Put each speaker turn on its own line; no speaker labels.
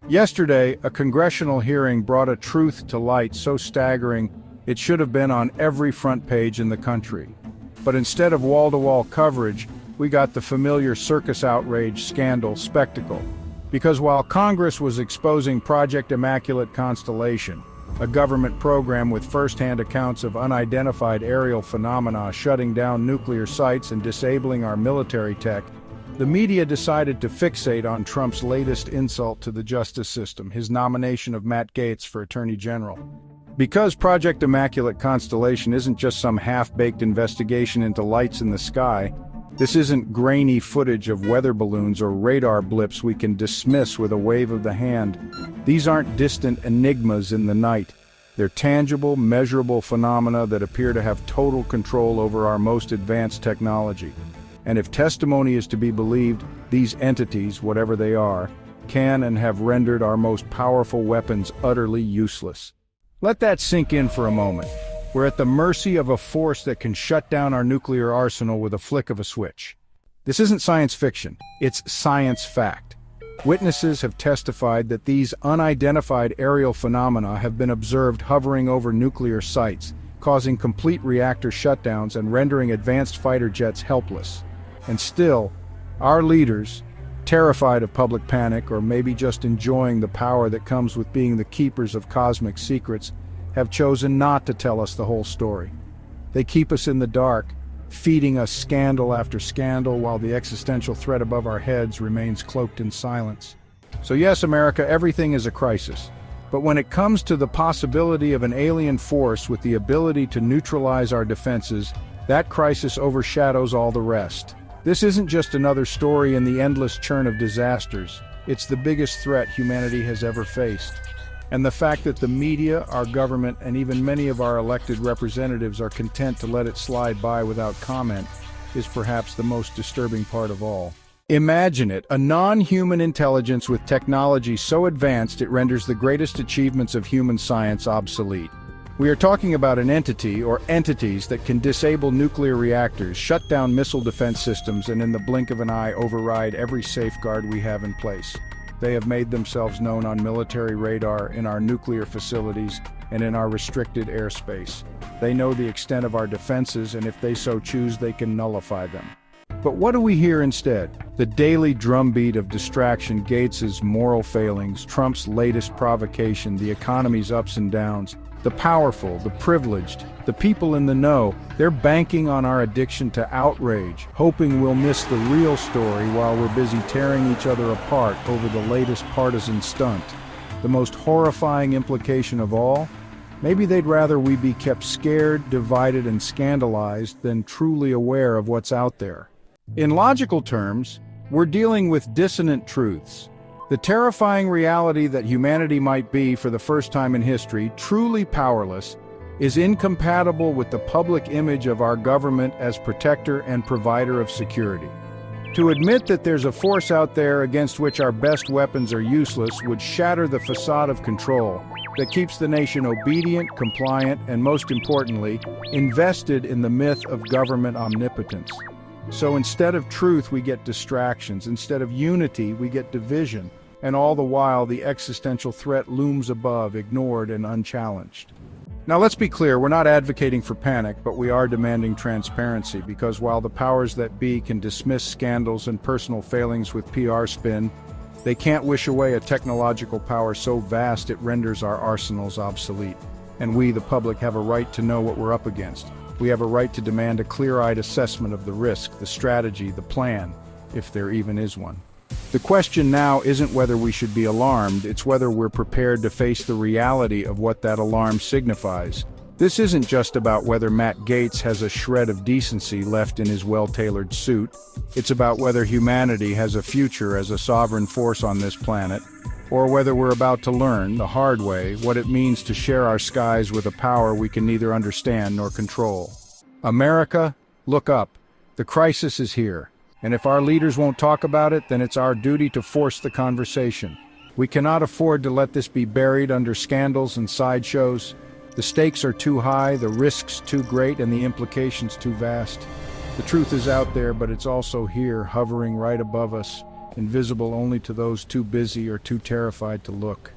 Yesterday, a congressional hearing brought a truth to light so staggering it should have been on every front page in the country. But instead of wall-to-wall coverage, we got the familiar circus outrage scandal spectacle. Because while Congress was exposing Project Immaculate Constellation, a government program with first-hand accounts of unidentified aerial phenomena shutting down nuclear sites and disabling our military tech, the media decided to fixate on Trump's latest insult to the justice system, his nomination of Matt Gaetz for Attorney General. Because Project Immaculate Constellation isn't just some half-baked investigation into lights in the sky, this isn't grainy footage of weather balloons or radar blips we can dismiss with a wave of the hand. These aren't distant enigmas in the night. They're tangible, measurable phenomena that appear to have total control over our most advanced technology. And if testimony is to be believed, these entities, whatever they are, can and have rendered our most powerful weapons utterly useless. Let that sink in for a moment. We're at the mercy of a force that can shut down our nuclear arsenal with a flick of a switch. This isn't science fiction, it's science fact. Witnesses have testified that these unidentified aerial phenomena have been observed hovering over nuclear sites, causing complete reactor shutdowns and rendering advanced fighter jets helpless. And still, our leaders, terrified of public panic or maybe just enjoying the power that comes with being the keepers of cosmic secrets, have chosen not to tell us the whole story. They keep us in the dark, feeding us scandal after scandal while the existential threat above our heads remains cloaked in silence. So yes, America, everything is a crisis. But when it comes to the possibility of an alien force with the ability to neutralize our defenses, that crisis overshadows all the rest. This isn't just another story in the endless churn of disasters. It's the biggest threat humanity has ever faced. And the fact that the media, our government, and even many of our elected representatives are content to let it slide by without comment is perhaps the most disturbing part of all. Imagine it, a non-human intelligence with technology so advanced it renders the greatest achievements of human science obsolete. We are talking about an entity or entities that can disable nuclear reactors, shut down missile defense systems, and in the blink of an eye override every safeguard we have in place. They have made themselves known on military radar, in our nuclear facilities, and in our restricted airspace. They know the extent of our defenses, and if they so choose, they can nullify them. But what do we hear instead? The daily drumbeat of distraction, Gaetz's moral failings, Trump's latest provocation, the economy's ups and downs. The powerful, the privileged, the people in the know, they're banking on our addiction to outrage, hoping we'll miss the real story while we're busy tearing each other apart over the latest partisan stunt. The most horrifying implication of all? Maybe they'd rather we be kept scared, divided, and scandalized than truly aware of what's out there. In logical terms, we're dealing with dissonant truths. The terrifying reality that humanity might be, for the first time in history, truly powerless, is incompatible with the public image of our government as protector and provider of security. To admit that there's a force out there against which our best weapons are useless would shatter the facade of control that keeps the nation obedient, compliant, and most importantly, invested in the myth of government omnipotence. So instead of truth, we get distractions. Instead of unity, we get division. And all the while, the existential threat looms above, ignored and unchallenged. Now let's be clear, we're not advocating for panic, but we are demanding transparency, because while the powers that be can dismiss scandals and personal failings with PR spin, they can't wish away a technological power so vast it renders our arsenals obsolete. And we, the public, have a right to know what we're up against. We have a right to demand a clear-eyed assessment of the risk, the strategy, the plan, if there even is one. The question now isn't whether we should be alarmed, it's whether we're prepared to face the reality of what that alarm signifies. This isn't just about whether Matt Gaetz has a shred of decency left in his well-tailored suit. It's about whether humanity has a future as a sovereign force on this planet, or whether we're about to learn, the hard way, what it means to share our skies with a power we can neither understand nor control. America, look up. The crisis is here. And if our leaders won't talk about it, then it's our duty to force the conversation. We cannot afford to let this be buried under scandals and sideshows. The stakes are too high, the risks too great, and the implications too vast. The truth is out there, but it's also here, hovering right above us. invisible only to those too busy or too terrified to look.